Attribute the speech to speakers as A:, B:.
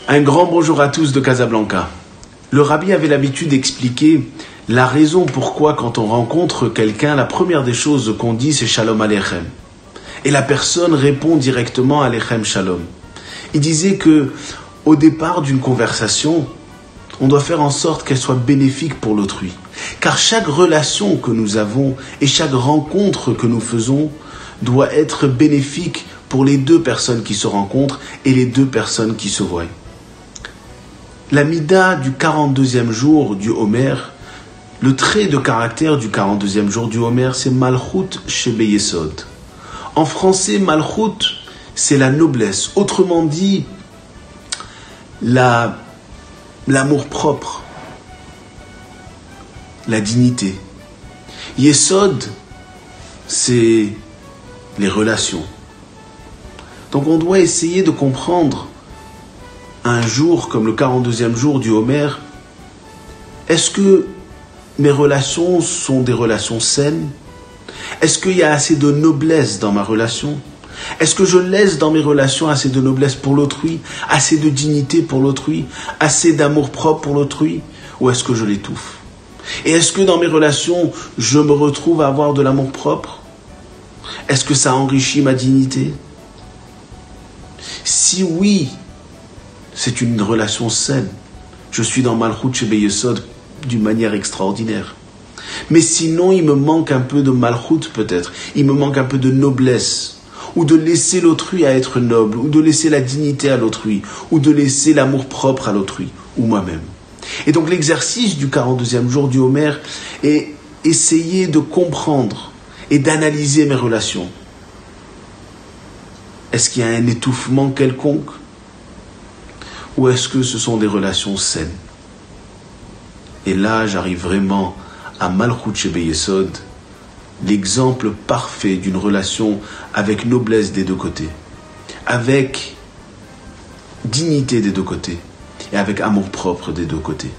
A: Un grand bonjour à tous de Casablanca. Le rabbi avait l'habitude d'expliquer la raison pourquoi quand on rencontre quelqu'un, la première des choses qu'on dit c'est Shalom Aleichem. Et la personne répond directement Aleichem Shalom. Il disait que au départ d'une conversation, on doit faire en sorte qu'elle soit bénéfique pour l'autrui. Car chaque relation que nous avons et chaque rencontre que nous faisons doit être bénéfique pour les deux personnes qui se rencontrent et les deux personnes qui se voient. La mida du 42e jour du Homer, le trait de caractère du 42e jour du Homer, c'est Malchut Shebeyesod. En français, Malchut, c'est la noblesse. Autrement dit, l'amour propre, la dignité. Yesod, c'est les relations. Donc on doit essayer de comprendre un jour comme le 42e jour du Homer, est-ce que mes relations sont des relations saines? Est-ce qu'il y a assez de noblesse dans ma relation? Est-ce que je laisse dans mes relations assez de noblesse pour l'autrui, assez de dignité pour l'autrui, assez d'amour propre pour l'autrui, ou est-ce que je l'étouffe? Et est-ce que dans mes relations, je me retrouve à avoir de l'amour propre? Est-ce que ça enrichit ma dignité? Si oui, c'est une relation saine. Je suis dans Malchut Shebeyesod d'une manière extraordinaire. Mais sinon, il me manque un peu de Malchut peut-être. Il me manque un peu de noblesse. Ou de laisser l'autrui à être noble. Ou de laisser la dignité à l'autrui. Ou de laisser l'amour propre à l'autrui. Ou moi-même. Et donc l'exercice du 42e jour du Homer est essayer de comprendre et d'analyser mes relations. Est-ce qu'il y a un étouffement quelconque? Ou est-ce que ce sont des relations saines? Et là, j'arrive vraiment à Malchut Shebeyesod, l'exemple parfait d'une relation avec noblesse des deux côtés, avec dignité des deux côtés et avec amour propre des deux côtés.